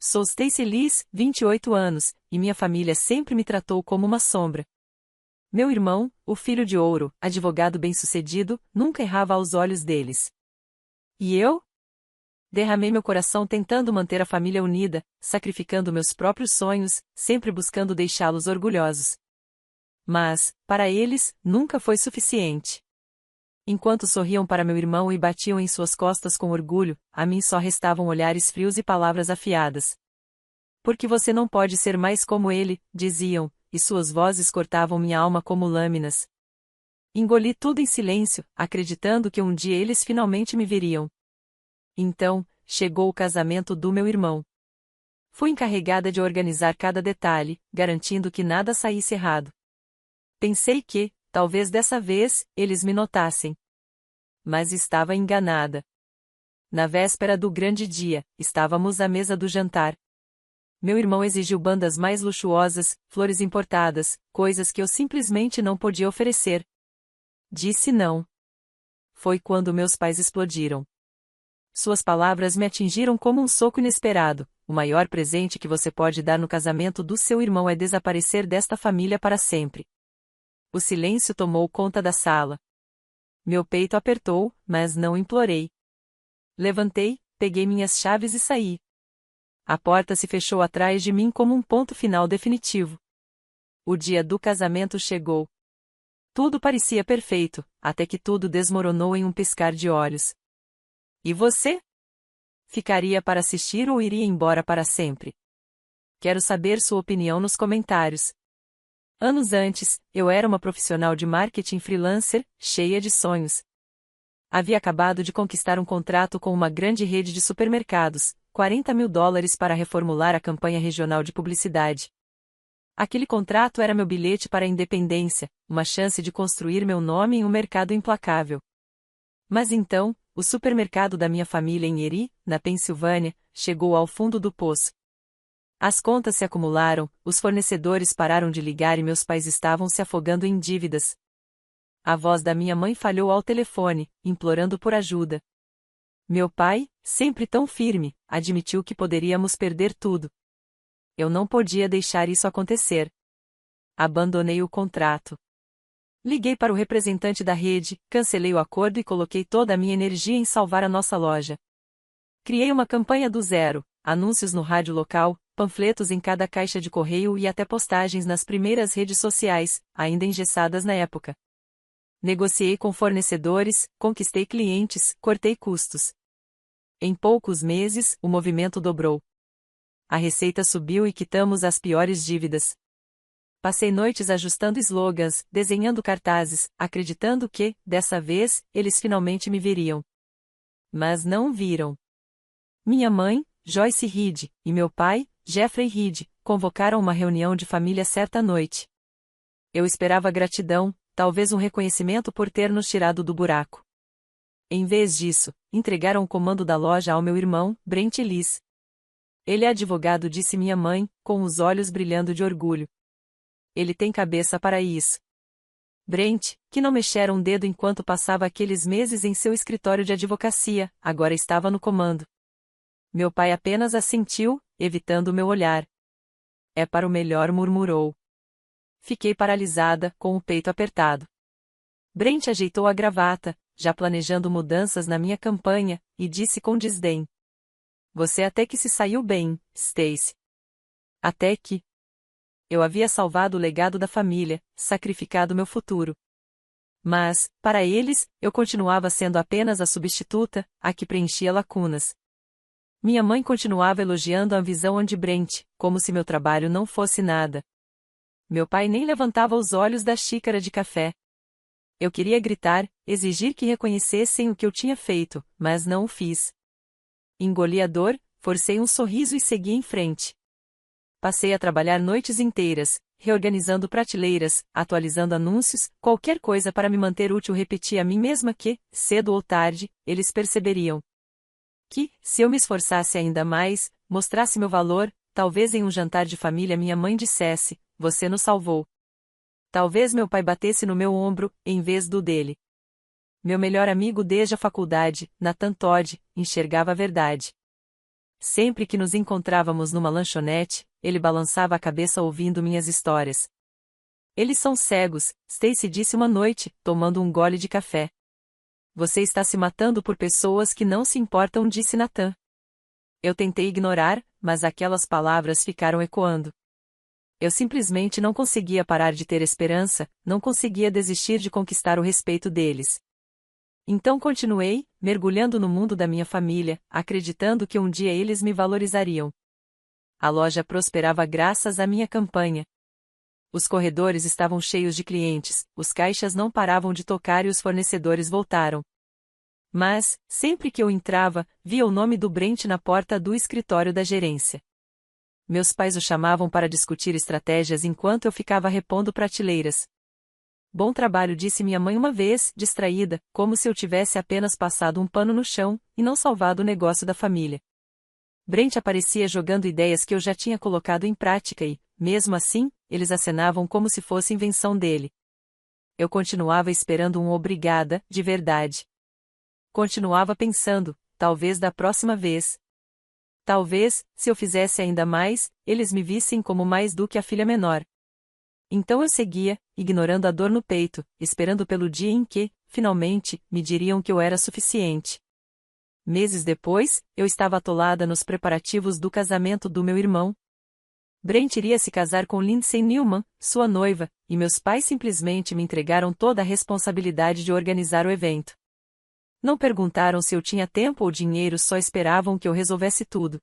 Sou Stacy Liz, 28 anos, e minha família sempre me tratou como uma sombra. Meu irmão, o filho de ouro, advogado bem-sucedido, nunca errava aos olhos deles. E eu? Derramei meu coração tentando manter a família unida, sacrificando meus próprios sonhos, sempre buscando deixá-los orgulhosos. Mas, para eles, nunca foi suficiente. Enquanto sorriam para meu irmão e batiam em suas costas com orgulho, a mim só restavam olhares frios e palavras afiadas. Porque você não pode ser mais como ele, diziam, e suas vozes cortavam minha alma como lâminas. Engoli tudo em silêncio, acreditando que um dia eles finalmente me veriam. Então, chegou o casamento do meu irmão. Fui encarregada de organizar cada detalhe, garantindo que nada saísse errado. Pensei que, talvez dessa vez, eles me notassem. Mas estava enganada. Na véspera do grande dia, estávamos à mesa do jantar. Meu irmão exigiu bandas mais luxuosas, flores importadas, coisas que eu simplesmente não podia oferecer. Disse não. Foi quando meus pais explodiram. Suas palavras me atingiram como um soco inesperado. O maior presente que você pode dar no casamento do seu irmão é desaparecer desta família para sempre. O silêncio tomou conta da sala. Meu peito apertou, mas não implorei. Levantei, peguei minhas chaves e saí. A porta se fechou atrás de mim como um ponto final definitivo. O dia do casamento chegou. Tudo parecia perfeito, até que tudo desmoronou em um piscar de olhos. E você? Ficaria para assistir ou iria embora para sempre? Quero saber sua opinião nos comentários. Anos antes, eu era uma profissional de marketing freelancer, cheia de sonhos. Havia acabado de conquistar um contrato com uma grande rede de supermercados, $40 mil para reformular a campanha regional de publicidade. Aquele contrato era meu bilhete para a independência, uma chance de construir meu nome em um mercado implacável. Mas então, o supermercado da minha família em Erie, na Pensilvânia, chegou ao fundo do poço. As contas se acumularam, os fornecedores pararam de ligar e meus pais estavam se afogando em dívidas. A voz da minha mãe falhou ao telefone, implorando por ajuda. Meu pai, sempre tão firme, admitiu que poderíamos perder tudo. Eu não podia deixar isso acontecer. Abandonei o contrato. Liguei para o representante da rede, cancelei o acordo e coloquei toda a minha energia em salvar a nossa loja. Criei uma campanha do zero, anúncios no rádio local, panfletos em cada caixa de correio e até postagens nas primeiras redes sociais, ainda engessadas na época. Negociei com fornecedores, conquistei clientes, cortei custos. Em poucos meses, o movimento dobrou. A receita subiu e quitamos as piores dívidas. Passei noites ajustando slogans, desenhando cartazes, acreditando que, dessa vez, eles finalmente me veriam. Mas não viram. Minha mãe, Joyce Reed, e meu pai, Jeffrey Reed, convocaram uma reunião de família certa noite. Eu esperava gratidão, talvez um reconhecimento por ter nos tirado do buraco. Em vez disso, entregaram o comando da loja ao meu irmão, Brent Liz. Ele é advogado, disse minha mãe, com os olhos brilhando de orgulho. Ele tem cabeça para isso. Brent, que não mexera um dedo enquanto passava aqueles meses em seu escritório de advocacia, agora estava no comando. Meu pai apenas assentiu, evitando meu olhar. É para o melhor, murmurou. Fiquei paralisada, com o peito apertado. Brent ajeitou a gravata, já planejando mudanças na minha campanha, e disse com desdém. Você até que se saiu bem, Stacy. Até que. Eu havia salvado o legado da família, sacrificado meu futuro. Mas, para eles, eu continuava sendo apenas a substituta, a que preenchia lacunas. Minha mãe continuava elogiando a visão de Brent, como se meu trabalho não fosse nada. Meu pai nem levantava os olhos da xícara de café. Eu queria gritar, exigir que reconhecessem o que eu tinha feito, mas não o fiz. Engoli a dor, forcei um sorriso e segui em frente. Passei a trabalhar noites inteiras, reorganizando prateleiras, atualizando anúncios, qualquer coisa para me manter útil. Repeti a mim mesma que, cedo ou tarde, eles perceberiam. Que, se eu me esforçasse ainda mais, mostrasse meu valor, talvez em um jantar de família minha mãe dissesse, você nos salvou. Talvez meu pai batesse no meu ombro, em vez do dele. Meu melhor amigo desde a faculdade, Nathan Todd, enxergava a verdade. Sempre que nos encontrávamos numa lanchonete, ele balançava a cabeça ouvindo minhas histórias. Eles são cegos, Stacy disse uma noite, tomando um gole de café. Você está se matando por pessoas que não se importam, disse Nathan. Eu tentei ignorar, mas aquelas palavras ficaram ecoando. Eu simplesmente não conseguia parar de ter esperança, não conseguia desistir de conquistar o respeito deles. Então continuei, mergulhando no mundo da minha família, acreditando que um dia eles me valorizariam. A loja prosperava graças à minha campanha. Os corredores estavam cheios de clientes, os caixas não paravam de tocar e os fornecedores voltaram. Mas, sempre que eu entrava, via o nome do Brent na porta do escritório da gerência. Meus pais o chamavam para discutir estratégias enquanto eu ficava repondo prateleiras. Bom trabalho, disse minha mãe uma vez, distraída, como se eu tivesse apenas passado um pano no chão, e não salvado o negócio da família. Brent aparecia jogando ideias que eu já tinha colocado em prática e, mesmo assim, eles acenavam como se fosse invenção dele. Eu continuava esperando um obrigada, de verdade. Continuava pensando, talvez da próxima vez. Talvez, se eu fizesse ainda mais, eles me vissem como mais do que a filha menor. Então eu seguia, ignorando a dor no peito, esperando pelo dia em que, finalmente, me diriam que eu era suficiente. Meses depois, eu estava atolada nos preparativos do casamento do meu irmão. Brent iria se casar com Lindsay Newman, sua noiva, e meus pais simplesmente me entregaram toda a responsabilidade de organizar o evento. Não perguntaram se eu tinha tempo ou dinheiro, só esperavam que eu resolvesse tudo.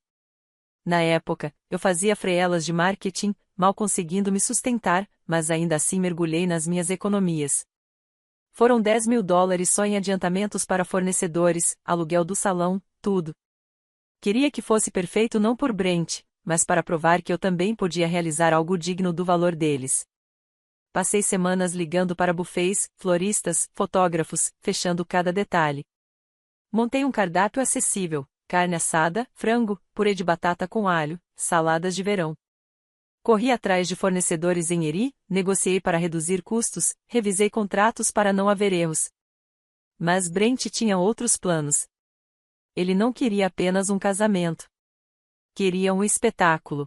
Na época, eu fazia freelas de marketing, mal conseguindo me sustentar, mas ainda assim mergulhei nas minhas economias. Foram $10.000 só em adiantamentos para fornecedores, aluguel do salão, tudo. Queria que fosse perfeito não por Brent, mas para provar que eu também podia realizar algo digno do valor deles. Passei semanas ligando para buffets, floristas, fotógrafos, fechando cada detalhe. Montei um cardápio acessível: carne assada, frango, purê de batata com alho, saladas de verão. Corri atrás de fornecedores em Erie, negociei para reduzir custos, revisei contratos para não haver erros. Mas Brent tinha outros planos. Ele não queria apenas um casamento. Queria um espetáculo.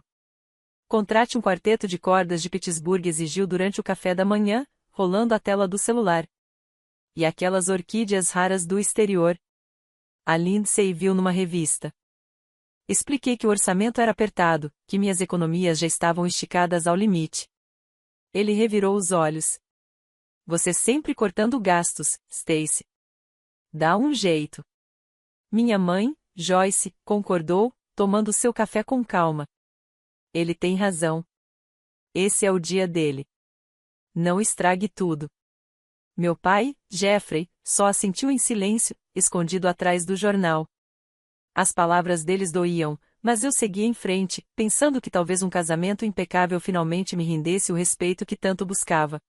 Contrate um quarteto de cordas de Pittsburgh, exigiu durante o café da manhã, rolando a tela do celular. E aquelas orquídeas raras do exterior. A Lindsay viu numa revista. Expliquei que o orçamento era apertado, que minhas economias já estavam esticadas ao limite. Ele revirou os olhos. Você sempre cortando gastos, Stacy. Dá um jeito. Minha mãe, Joyce, concordou, tomando seu café com calma. Ele tem razão. Esse é o dia dele. Não estrague tudo. Meu pai, Jeffrey, só assentiu em silêncio, escondido atrás do jornal. As palavras deles doíam, mas eu seguia em frente, pensando que talvez um casamento impecável finalmente me rendesse o respeito que tanto buscava.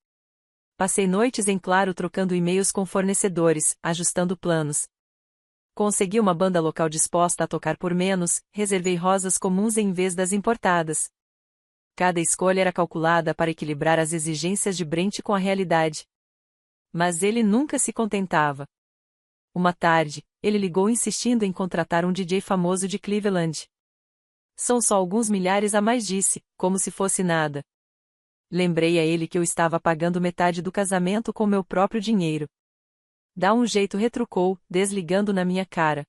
Passei noites em claro trocando e-mails com fornecedores, ajustando planos. Consegui uma banda local disposta a tocar por menos, reservei rosas comuns em vez das importadas. Cada escolha era calculada para equilibrar as exigências de Brent com a realidade. Mas ele nunca se contentava. Uma tarde, ele ligou insistindo em contratar um DJ famoso de Cleveland. São só alguns milhares a mais, disse, como se fosse nada. Lembrei a ele que eu estava pagando metade do casamento com meu próprio dinheiro. Dá um jeito, retrucou, desligando na minha cara.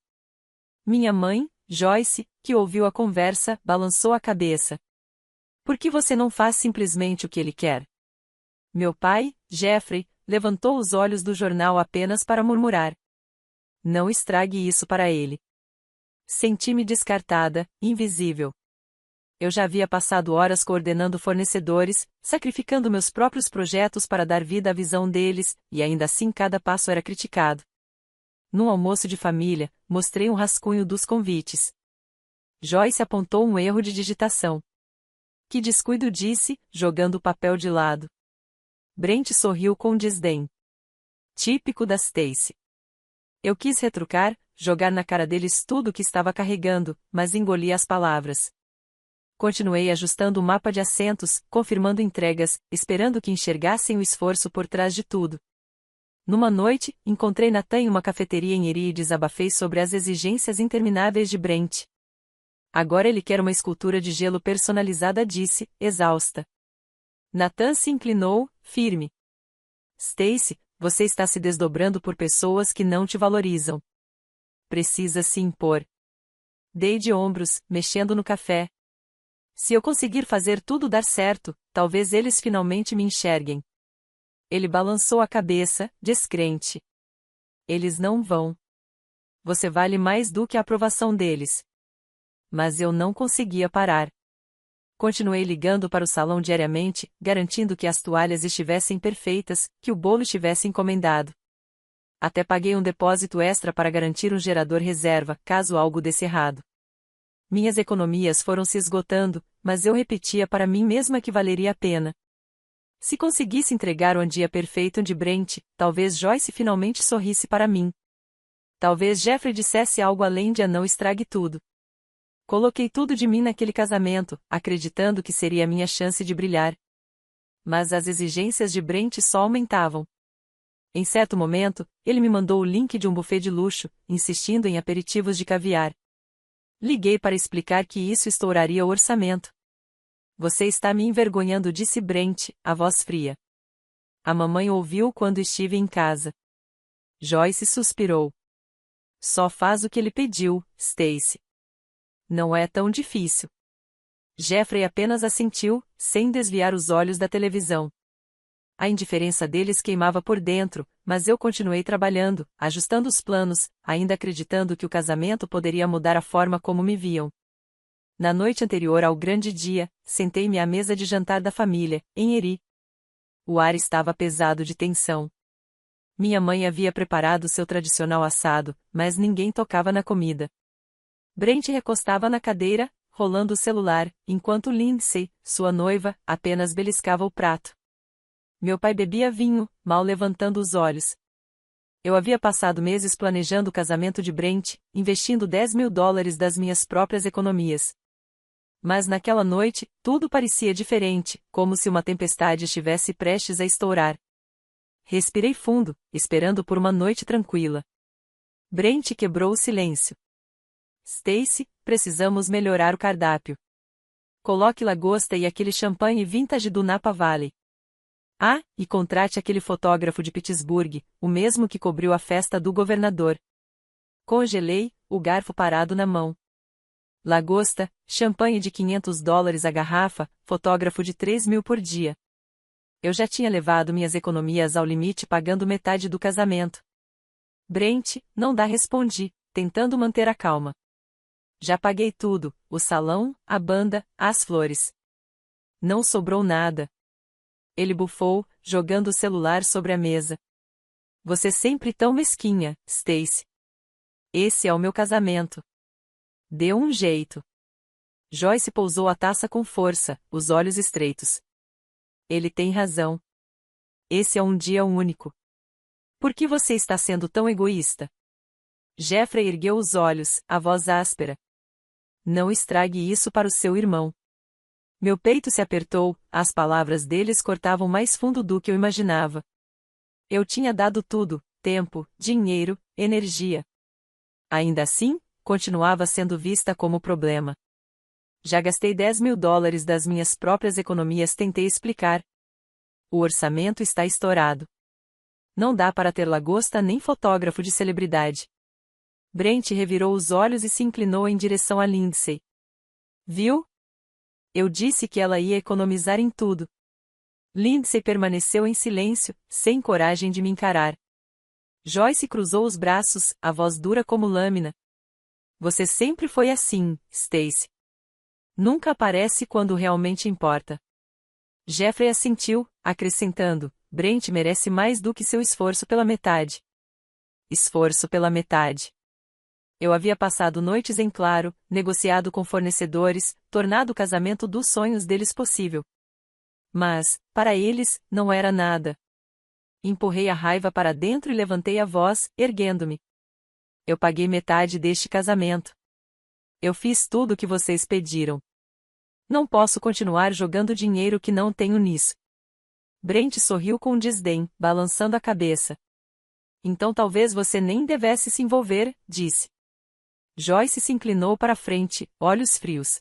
Minha mãe, Joyce, que ouviu a conversa, balançou a cabeça. Por que você não faz simplesmente o que ele quer? Meu pai, Jeffrey, levantou os olhos do jornal apenas para murmurar. Não estrague isso para ele. Senti-me descartada, invisível. Eu já havia passado horas coordenando fornecedores, sacrificando meus próprios projetos para dar vida à visão deles, e ainda assim cada passo era criticado. Num almoço de família, mostrei um rascunho dos convites. Joyce apontou um erro de digitação. Que descuido, disse, jogando o papel de lado. Brent sorriu com desdém. Típico da Stacy. Eu quis retrucar, jogar na cara deles tudo o que estava carregando, mas engoli as palavras. Continuei ajustando o mapa de assentos, confirmando entregas, esperando que enxergassem o esforço por trás de tudo. Numa noite, encontrei Nathan em uma cafeteria em Erie e desabafei sobre as exigências intermináveis de Brent. Agora ele quer uma escultura de gelo personalizada, disse, exausta. Nathan se inclinou, firme. Stacy, você está se desdobrando por pessoas que não te valorizam. Precisa se impor. Dei de ombros, mexendo no café. Se eu conseguir fazer tudo dar certo, talvez eles finalmente me enxerguem. Ele balançou a cabeça, descrente. Eles não vão. Você vale mais do que a aprovação deles. Mas eu não conseguia parar. Continuei ligando para o salão diariamente, garantindo que as toalhas estivessem perfeitas, que o bolo estivesse encomendado. Até paguei um depósito extra para garantir um gerador reserva, caso algo desse errado. Minhas economias foram se esgotando, mas eu repetia para mim mesma que valeria a pena. Se conseguisse entregar o dia perfeito de Brent, talvez Joyce finalmente sorrisse para mim. Talvez Jeffrey dissesse algo além de não estrague tudo. Coloquei tudo de mim naquele casamento, acreditando que seria a minha chance de brilhar. Mas as exigências de Brent só aumentavam. Em certo momento, ele me mandou o link de um buffet de luxo, insistindo em aperitivos de caviar. Liguei para explicar que isso estouraria o orçamento. Você está me envergonhando, disse Brent, a voz fria. A mamãe ouviu quando estive em casa. Joyce suspirou. Só faz o que ele pediu, Stacy. Não é tão difícil. Jeffrey apenas assentiu, sem desviar os olhos da televisão. A indiferença deles queimava por dentro, mas eu continuei trabalhando, ajustando os planos, ainda acreditando que o casamento poderia mudar a forma como me viam. Na noite anterior ao grande dia, sentei-me à mesa de jantar da família, em Erie. O ar estava pesado de tensão. Minha mãe havia preparado seu tradicional assado, mas ninguém tocava na comida. Brent recostava na cadeira, rolando o celular, enquanto Lindsay, sua noiva, apenas beliscava o prato. Meu pai bebia vinho, mal levantando os olhos. Eu havia passado meses planejando o casamento de Brent, investindo $10.000 das minhas próprias economias. Mas naquela noite, tudo parecia diferente, como se uma tempestade estivesse prestes a estourar. Respirei fundo, esperando por uma noite tranquila. Brent quebrou o silêncio. Stacy, precisamos melhorar o cardápio. Coloque lagosta e aquele champanhe vintage do Napa Valley. Ah, e contrate aquele fotógrafo de Pittsburgh, o mesmo que cobriu a festa do governador. Congelei, o garfo parado na mão. Lagosta, champanhe de $500 a garrafa, fotógrafo de 3.000 por dia. Eu já tinha levado minhas economias ao limite pagando metade do casamento. Brent, não dá, respondi, tentando manter a calma. Já paguei tudo, o salão, a banda, as flores. Não sobrou nada. Ele bufou, jogando o celular sobre a mesa. Você sempre tão mesquinha, Stacy. Esse é o meu casamento. Deu um jeito. Joyce pousou a taça com força, os olhos estreitos. Ele tem razão. Esse é um dia único. Por que você está sendo tão egoísta? Jeffrey ergueu os olhos, a voz áspera. Não estrague isso para o seu irmão. Meu peito se apertou, as palavras deles cortavam mais fundo do que eu imaginava. Eu tinha dado tudo, tempo, dinheiro, energia. Ainda assim, continuava sendo vista como problema. Já gastei $10.000 das minhas próprias economias, tentei explicar. O orçamento está estourado. Não dá para ter lagosta nem fotógrafo de celebridade. Brent revirou os olhos e se inclinou em direção a Lindsay. Viu? Eu disse que ela ia economizar em tudo. Lindsay permaneceu em silêncio, sem coragem de me encarar. Joyce cruzou os braços, a voz dura como lâmina. Você sempre foi assim, Stacy. Nunca aparece quando realmente importa. Jeffrey assentiu, acrescentando, Brent merece mais do que seu esforço pela metade. Esforço pela metade. Eu havia passado noites em claro, negociado com fornecedores, tornado o casamento dos sonhos deles possível. Mas, para eles, não era nada. Empurrei a raiva para dentro e levantei a voz, erguendo-me. Eu paguei metade deste casamento. Eu fiz tudo o que vocês pediram. Não posso continuar jogando dinheiro que não tenho nisso. Brent sorriu com desdém, balançando a cabeça. Então talvez você nem devesse se envolver, disse. Joyce se inclinou para a frente, olhos frios.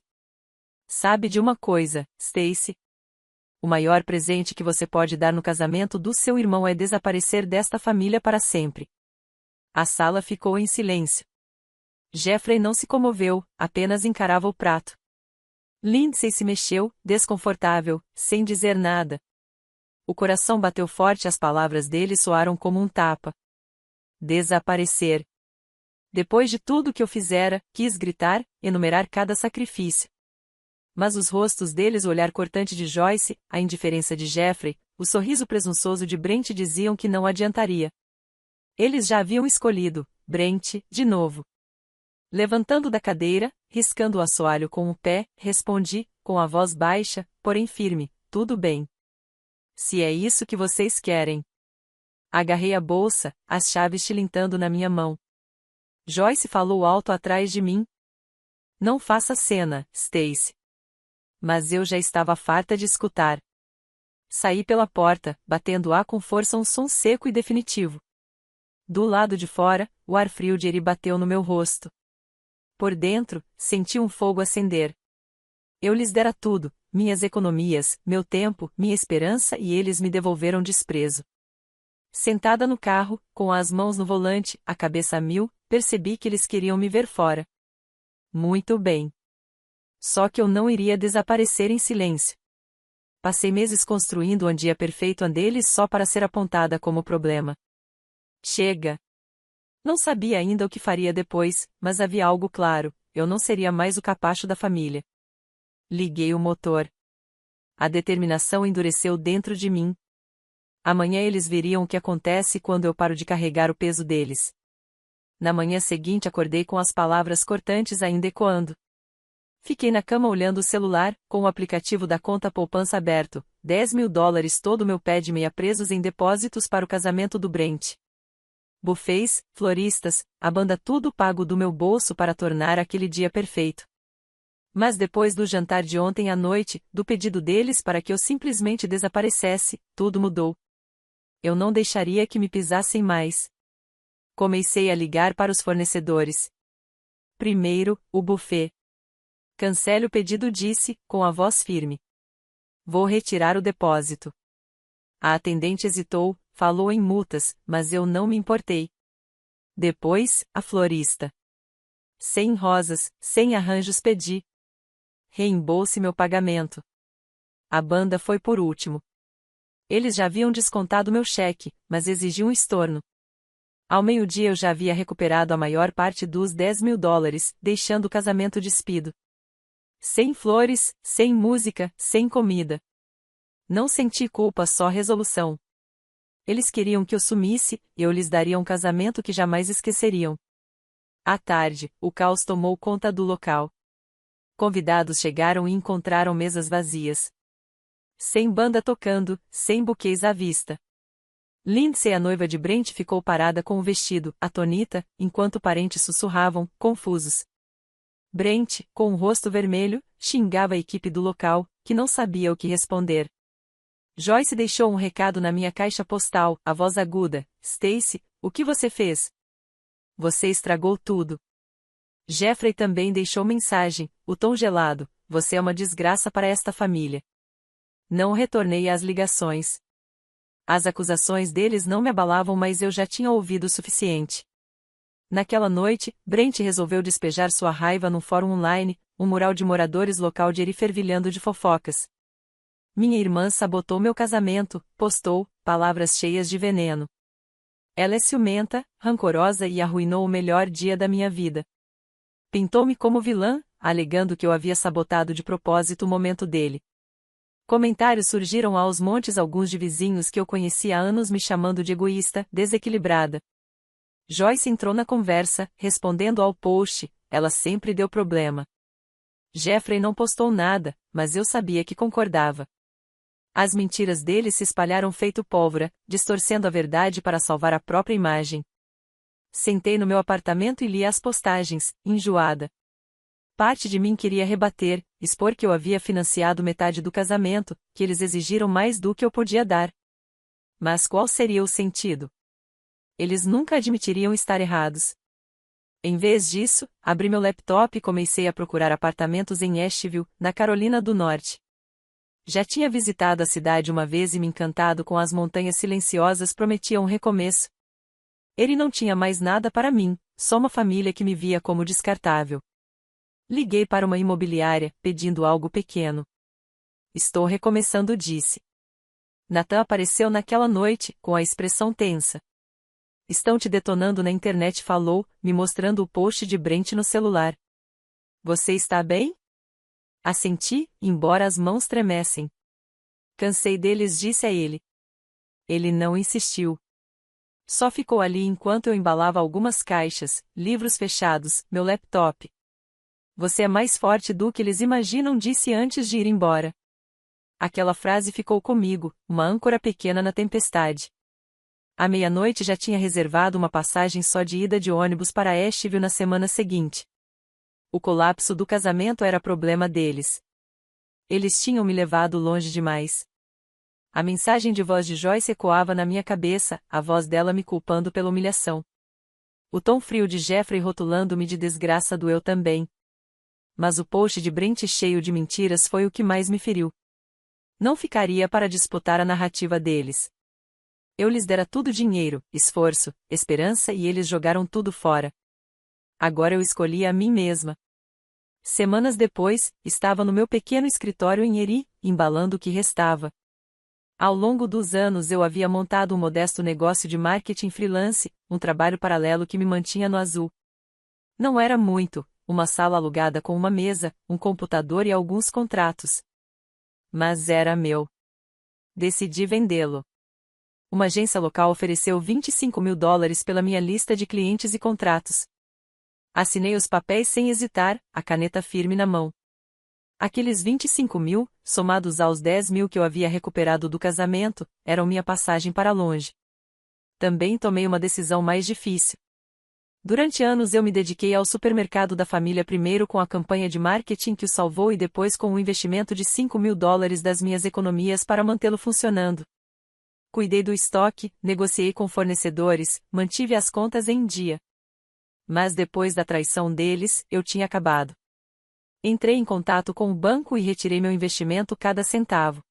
Sabe de uma coisa, Stacy? O maior presente que você pode dar no casamento do seu irmão é desaparecer desta família para sempre. A sala ficou em silêncio. Jeffrey não se comoveu, apenas encarava o prato. Lindsay se mexeu, desconfortável, sem dizer nada. O coração bateu forte e as palavras dele soaram como um tapa. Desaparecer. Depois de tudo que eu fizera, quis gritar, enumerar cada sacrifício. Mas os rostos deles, o olhar cortante de Joyce, a indiferença de Jeffrey, o sorriso presunçoso de Brent diziam que não adiantaria. Eles já haviam escolhido, Brent, de novo. Levantando da cadeira, riscando o assoalho com o pé, respondi, com a voz baixa, porém firme, tudo bem. Se é isso que vocês querem. Agarrei a bolsa, as chaves tilintando na minha mão. Joyce falou alto atrás de mim. Não faça cena, Stacy. Mas eu já estava farta de escutar. Saí pela porta, batendo-a com força um som seco e definitivo. Do lado de fora, o ar frio de Eri bateu no meu rosto. Por dentro, senti um fogo acender. Eu lhes dera tudo, minhas economias, meu tempo, minha esperança e eles me devolveram desprezo. Sentada no carro, com as mãos no volante, a cabeça a mil, percebi que eles queriam me ver fora. Muito bem. Só que eu não iria desaparecer em silêncio. Passei meses construindo um dia perfeito deles só para ser apontada como problema. Chega! Não sabia ainda o que faria depois, mas havia algo claro, eu não seria mais o capacho da família. Liguei o motor. A determinação endureceu dentro de mim. Amanhã eles veriam o que acontece quando eu paro de carregar o peso deles. Na manhã seguinte acordei com as palavras cortantes ainda ecoando. Fiquei na cama olhando o celular, com o aplicativo da conta poupança aberto, $10.000 todo o meu pé de meia presos em depósitos para o casamento do Brent. Buffets, floristas, a banda tudo pago do meu bolso para tornar aquele dia perfeito. Mas depois do jantar de ontem à noite, do pedido deles para que eu simplesmente desaparecesse, tudo mudou. Eu não deixaria que me pisassem mais. Comecei a ligar para os fornecedores. Primeiro, o buffet. Cancele o pedido, disse, com a voz firme. Vou retirar o depósito. A atendente hesitou, falou em multas, mas eu não me importei. Depois, a florista. 100 rosas, 100 arranjos pedi. Reembolse meu pagamento. A banda foi por último. Eles já haviam descontado meu cheque, mas exigiam um estorno. Ao meio-dia eu já havia recuperado a maior parte dos $10.000, deixando o casamento despido. Sem flores, sem música, sem comida. Não senti culpa, só resolução. Eles queriam que eu sumisse, eu lhes daria um casamento que jamais esqueceriam. À tarde, o caos tomou conta do local. Convidados chegaram e encontraram mesas vazias. Sem banda tocando, sem buquês à vista. Lindsay, a noiva de Brent, ficou parada com o vestido, atônita, enquanto parentes sussurravam, confusos. Brent, com o rosto vermelho, xingava a equipe do local, que não sabia o que responder. Joyce deixou um recado na minha caixa postal, a voz aguda, Stacy, o que você fez? Você estragou tudo. Jeffrey também deixou mensagem, o tom gelado, você é uma desgraça para esta família. Não retornei às ligações. As acusações deles não me abalavam, mas eu já tinha ouvido o suficiente. Naquela noite, Brent resolveu despejar sua raiva num fórum online, um mural de moradores local de Eri fervilhando de fofocas. Minha irmã sabotou meu casamento, postou, palavras cheias de veneno. Ela é ciumenta, rancorosa e arruinou o melhor dia da minha vida. Pintou-me como vilã, alegando que eu havia sabotado de propósito o momento dele. Comentários surgiram aos montes, alguns de vizinhos que eu conhecia há anos me chamando de egoísta, desequilibrada. Joyce entrou na conversa, respondendo ao post, ela sempre deu problema. Jeffrey não postou nada, mas eu sabia que concordava. As mentiras dele se espalharam feito pólvora, distorcendo a verdade para salvar a própria imagem. Sentei no meu apartamento e li as postagens, enjoada. Parte de mim queria rebater, expor que eu havia financiado metade do casamento, que eles exigiram mais do que eu podia dar. Mas qual seria o sentido? Eles nunca admitiriam estar errados. Em vez disso, abri meu laptop e comecei a procurar apartamentos em Asheville, na Carolina do Norte. Já tinha visitado a cidade uma vez e me encantado com as montanhas silenciosas prometiam um recomeço. Ele não tinha mais nada para mim, só uma família que me via como descartável. Liguei para uma imobiliária, pedindo algo pequeno. Estou recomeçando, disse. Nathan apareceu naquela noite, com a expressão tensa. Estão te detonando na internet, falou, me mostrando o post de Brent no celular. Você está bem? Assenti, embora as mãos tremessem. Cansei deles, disse a ele. Ele não insistiu. Só ficou ali enquanto eu embalava algumas caixas, livros fechados, meu laptop. Você é mais forte do que eles imaginam, disse antes de ir embora. Aquela frase ficou comigo, uma âncora pequena na tempestade. À meia-noite já tinha reservado uma passagem só de ida de ônibus para Asheville na semana seguinte. O colapso do casamento era problema deles. Eles tinham me levado longe demais. A mensagem de voz de Joyce ecoava na minha cabeça, a voz dela me culpando pela humilhação. O tom frio de Jeffrey rotulando-me de desgraça doeu também. Mas o post de Brent cheio de mentiras foi o que mais me feriu. Não ficaria para disputar a narrativa deles. Eu lhes dera tudo: dinheiro, esforço, esperança, e eles jogaram tudo fora. Agora eu escolhia a mim mesma. Semanas depois, estava no meu pequeno escritório em Erie, embalando o que restava. Ao longo dos anos eu havia montado um modesto negócio de marketing freelance, um trabalho paralelo que me mantinha no azul. Não era muito, uma sala alugada com uma mesa, um computador e alguns contratos. Mas era meu. Decidi vendê-lo. Uma agência local ofereceu $25.000 pela minha lista de clientes e contratos. Assinei os papéis sem hesitar, a caneta firme na mão. Aqueles 25.000, somados aos 10.000 que eu havia recuperado do casamento, eram minha passagem para longe. Também tomei uma decisão mais difícil. Durante anos eu me dediquei ao supermercado da família, primeiro com a campanha de marketing que o salvou e depois com um investimento de $5.000 das minhas economias para mantê-lo funcionando. Cuidei do estoque, negociei com fornecedores, mantive as contas em dia. Mas depois da traição deles, eu tinha acabado. Entrei em contato com o banco e retirei meu investimento, cada centavo.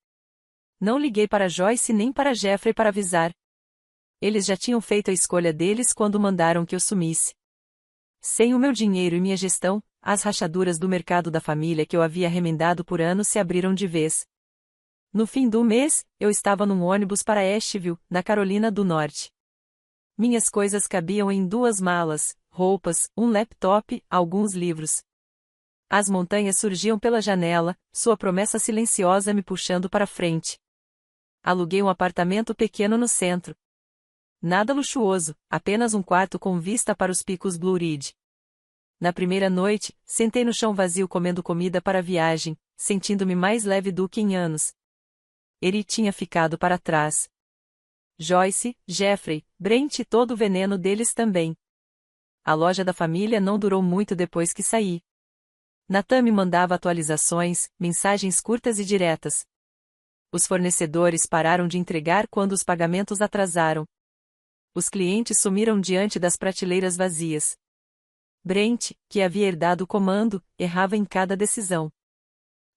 Não liguei para Joyce nem para Jeffrey para avisar. Eles já tinham feito a escolha deles quando mandaram que eu sumisse. Sem o meu dinheiro e minha gestão, as rachaduras do mercado da família que eu havia remendado por anos se abriram de vez. No fim do mês, eu estava num ônibus para Asheville, na Carolina do Norte. Minhas coisas cabiam em 2 malas, roupas, um laptop, alguns livros. As montanhas surgiam pela janela, sua promessa silenciosa me puxando para frente. Aluguei um apartamento pequeno no centro. Nada luxuoso, apenas um quarto com vista para os picos Blue Ridge. Na primeira noite, sentei no chão vazio comendo comida para a viagem, sentindo-me mais leve do que em anos. Ele tinha ficado para trás. Joyce, Jeffrey, Brent e todo o veneno deles também. A loja da família não durou muito depois que saí. Nathan me mandava atualizações, mensagens curtas e diretas. Os fornecedores pararam de entregar quando os pagamentos atrasaram. Os clientes sumiram diante das prateleiras vazias. Brent, que havia herdado o comando, errava em cada decisão.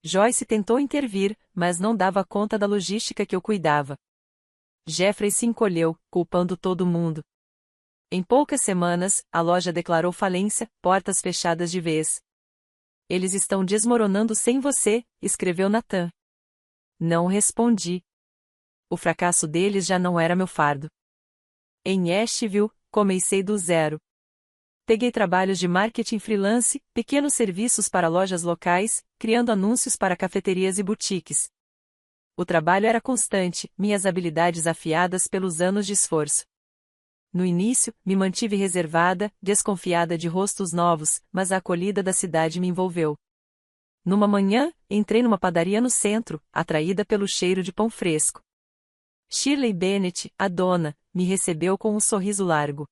Joyce tentou intervir, mas não dava conta da logística que eu cuidava. Jeffrey se encolheu, culpando todo mundo. Em poucas semanas, a loja declarou falência, portas fechadas de vez. Eles estão desmoronando sem você, escreveu Nathan. Não respondi. O fracasso deles já não era meu fardo. Em Asheville, comecei do zero. Peguei trabalhos de marketing freelance, pequenos serviços para lojas locais, criando anúncios para cafeterias e boutiques. O trabalho era constante, minhas habilidades afiadas pelos anos de esforço. No início, me mantive reservada, desconfiada de rostos novos, mas a acolhida da cidade me envolveu. Numa manhã, entrei numa padaria no centro, atraída pelo cheiro de pão fresco. Shirley Bennett, a dona, me recebeu com um sorriso largo.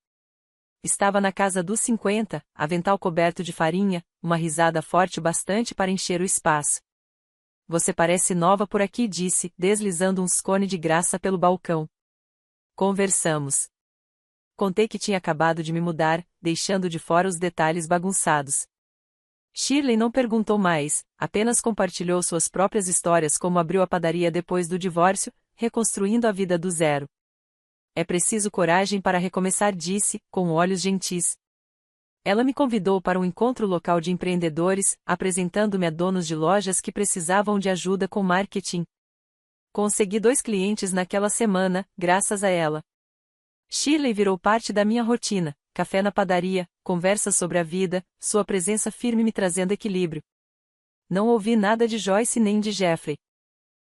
Estava na casa dos 50, avental coberto de farinha, uma risada forte o bastante para encher o espaço. Você parece nova por aqui, disse, deslizando um scone de graça pelo balcão. Conversamos. Contei que tinha acabado de me mudar, deixando de fora os detalhes bagunçados. Shirley não perguntou mais, apenas compartilhou suas próprias histórias, como abriu a padaria depois do divórcio, reconstruindo a vida do zero. É preciso coragem para recomeçar, disse, com olhos gentis. Ela me convidou para um encontro local de empreendedores, apresentando-me a donos de lojas que precisavam de ajuda com marketing. Consegui 2 clientes naquela semana, graças a ela. Shirley virou parte da minha rotina, café na padaria, conversas sobre a vida, sua presença firme me trazendo equilíbrio. Não ouvi nada de Joyce nem de Jeffrey.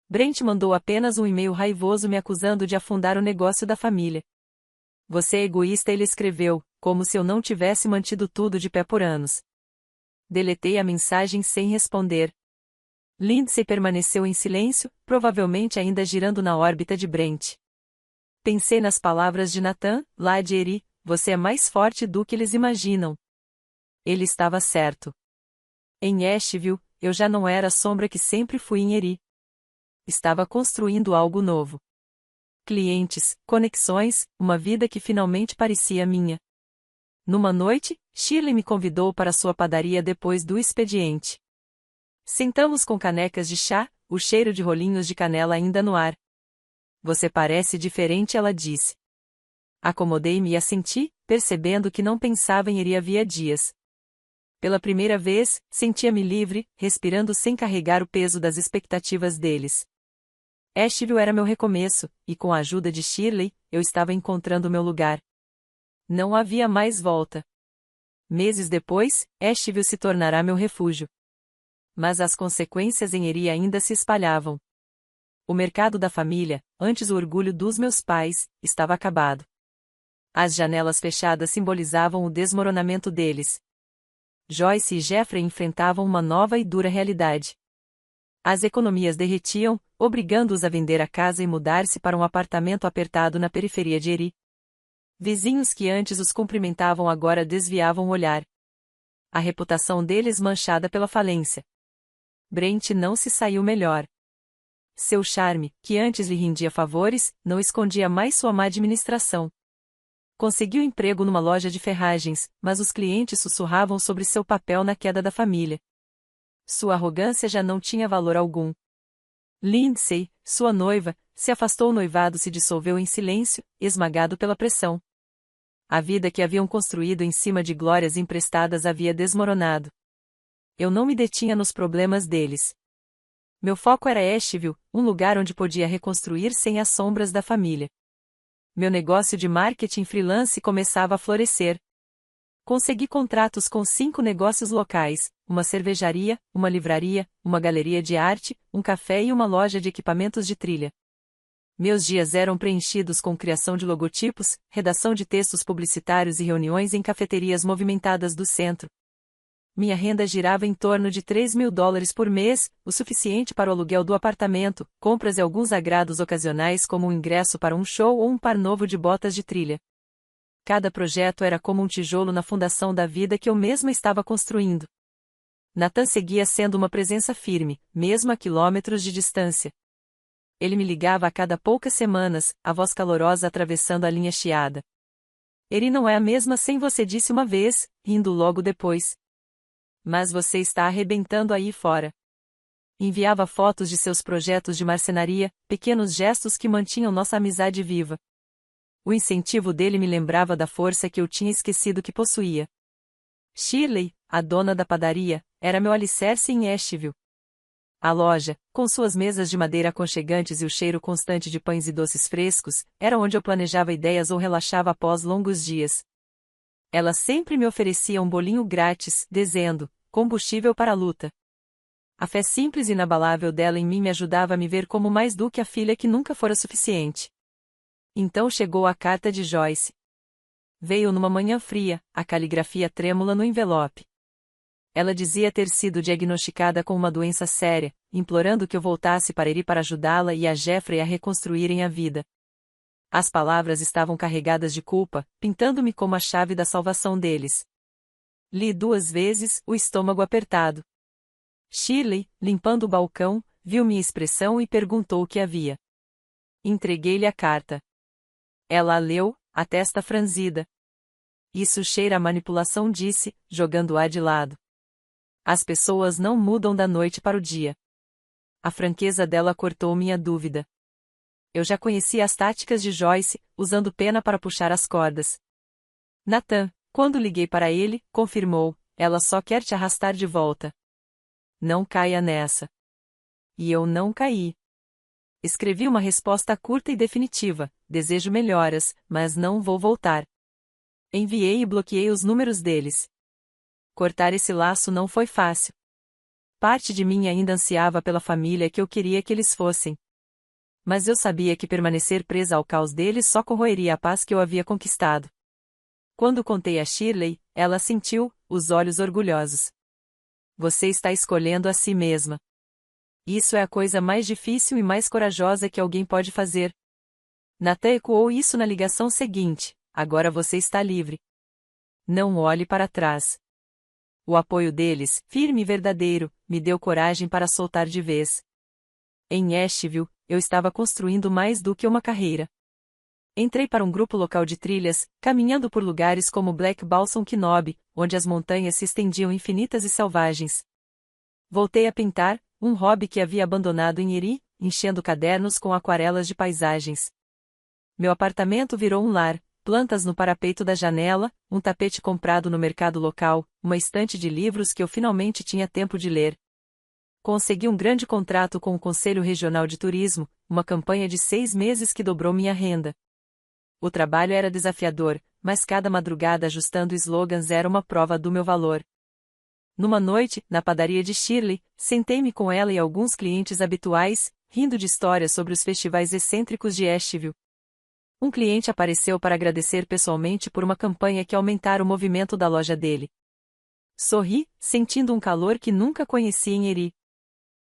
Brent mandou apenas um e-mail raivoso me acusando de afundar o negócio da família. Você é egoísta, ele escreveu, como se eu não tivesse mantido tudo de pé por anos. Deletei a mensagem sem responder. Lindsay permaneceu em silêncio, provavelmente ainda girando na órbita de Brent. Pensei nas palavras de Nathan, lá de Erie, você é mais forte do que eles imaginam. Ele estava certo. Em Asheville, eu já não era a sombra que sempre fui em Erie. Estava construindo algo novo. Clientes, conexões, uma vida que finalmente parecia minha. Numa noite, Shirley me convidou para sua padaria depois do expediente. Sentamos com canecas de chá, o cheiro de rolinhos de canela ainda no ar. Você parece diferente, ela disse. Acomodei-me e assenti, percebendo que não pensava em ir havia dias. Pela primeira vez, sentia-me livre, respirando sem carregar o peso das expectativas deles. Asheville era meu recomeço, e com a ajuda de Shirley, eu estava encontrando meu lugar. Não havia mais volta. Meses depois, Asheville se tornará meu refúgio. Mas as consequências em Erie ainda se espalhavam. O mercado da família, antes o orgulho dos meus pais, estava acabado. As janelas fechadas simbolizavam o desmoronamento deles. Joyce e Jeffrey enfrentavam uma nova e dura realidade. As economias derretiam, obrigando-os a vender a casa e mudar-se para um apartamento apertado na periferia de Erie. Vizinhos que antes os cumprimentavam agora desviavam o olhar. A reputação deles manchada pela falência. Brent não se saiu melhor. Seu charme, que antes lhe rendia favores, não escondia mais sua má administração. Conseguiu emprego numa loja de ferragens, mas os clientes sussurravam sobre seu papel na queda da família. Sua arrogância já não tinha valor algum. Lindsay, sua noiva, se afastou. O noivado se dissolveu em silêncio, esmagado pela pressão. A vida que haviam construído em cima de glórias emprestadas havia desmoronado. Eu não me detinha nos problemas deles. Meu foco era Asheville, um lugar onde podia reconstruir sem as sombras da família. Meu negócio de marketing freelance começava a florescer. Consegui contratos com 5 negócios locais, uma cervejaria, uma livraria, uma galeria de arte, um café e uma loja de equipamentos de trilha. Meus dias eram preenchidos com criação de logotipos, redação de textos publicitários e reuniões em cafeterias movimentadas do centro. Minha renda girava em torno de $3.000 por mês, o suficiente para o aluguel do apartamento, compras e alguns agrados ocasionais como um ingresso para um show ou um par novo de botas de trilha. Cada projeto era como um tijolo na fundação da vida que eu mesma estava construindo. Nathan seguia sendo uma presença firme, mesmo a quilômetros de distância. Ele me ligava a cada poucas semanas, a voz calorosa atravessando a linha chiada. Ele não é a mesma sem você, disse uma vez, rindo logo depois. Mas você está arrebentando aí fora. Enviava fotos de seus projetos de marcenaria, pequenos gestos que mantinham nossa amizade viva. O incentivo dele me lembrava da força que eu tinha esquecido que possuía. Shirley, a dona da padaria, era meu alicerce em Asheville. A loja, com suas mesas de madeira aconchegantes e o cheiro constante de pães e doces frescos, era onde eu planejava ideias ou relaxava após longos dias. Ela sempre me oferecia um bolinho grátis, dizendo, combustível para a luta. A fé simples e inabalável dela em mim me ajudava a me ver como mais do que a filha que nunca fora suficiente. Então chegou a carta de Joyce. Veio numa manhã fria, a caligrafia trêmula no envelope. Ela dizia ter sido diagnosticada com uma doença séria, implorando que eu voltasse para Erie para ajudá-la e a Jeffrey a reconstruírem a vida. As palavras estavam carregadas de culpa, pintando-me como a chave da salvação deles. Li 2 vezes, o estômago apertado. Shirley, limpando o balcão, viu minha expressão e perguntou o que havia. Entreguei-lhe a carta. Ela a leu, a testa franzida. Isso cheira a manipulação, disse, jogando-a de lado. As pessoas não mudam da noite para o dia. A franqueza dela cortou minha dúvida. Eu já conhecia as táticas de Joyce, usando pena para puxar as cordas. Nathan, quando liguei para ele, confirmou, ela só quer te arrastar de volta. Não caia nessa. E eu não caí. Escrevi uma resposta curta e definitiva, desejo melhoras, mas não vou voltar. Enviei e bloqueei os números deles. Cortar esse laço não foi fácil. Parte de mim ainda ansiava pela família que eu queria que eles fossem. Mas eu sabia que permanecer presa ao caos deles só corroeria a paz que eu havia conquistado. Quando contei a Shirley, ela assentiu, os olhos orgulhosos. Você está escolhendo a si mesma. Isso é a coisa mais difícil e mais corajosa que alguém pode fazer. Nathan ecoou isso na ligação seguinte, agora você está livre. Não olhe para trás. O apoio deles, firme e verdadeiro, me deu coragem para soltar de vez. Em Asheville, eu estava construindo mais do que uma carreira. Entrei para um grupo local de trilhas, caminhando por lugares como Black Balsam Knob, onde as montanhas se estendiam infinitas e selvagens. Voltei a pintar, um hobby que havia abandonado em Erie, enchendo cadernos com aquarelas de paisagens. Meu apartamento virou um lar, plantas no parapeito da janela, um tapete comprado no mercado local, uma estante de livros que eu finalmente tinha tempo de ler. Consegui um grande contrato com o Conselho Regional de Turismo, uma campanha de 6 meses que dobrou minha renda. O trabalho era desafiador, mas cada madrugada ajustando slogans era uma prova do meu valor. Numa noite, na padaria de Shirley, sentei-me com ela e alguns clientes habituais, rindo de histórias sobre os festivais excêntricos de Asheville. Um cliente apareceu para agradecer pessoalmente por uma campanha que aumentara o movimento da loja dele. Sorri, sentindo um calor que nunca conheci em Erie.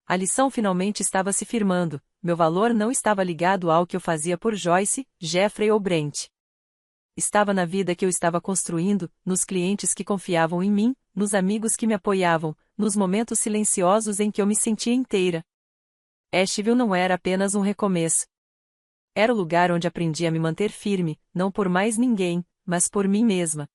A lição finalmente estava se firmando, meu valor não estava ligado ao que eu fazia por Joyce, Jeffrey ou Brent. Estava na vida que eu estava construindo, nos clientes que confiavam em mim, nos amigos que me apoiavam, nos momentos silenciosos em que eu me sentia inteira. Asheville não era apenas um recomeço. Era o lugar onde aprendi a me manter firme, não por mais ninguém, mas por mim mesma.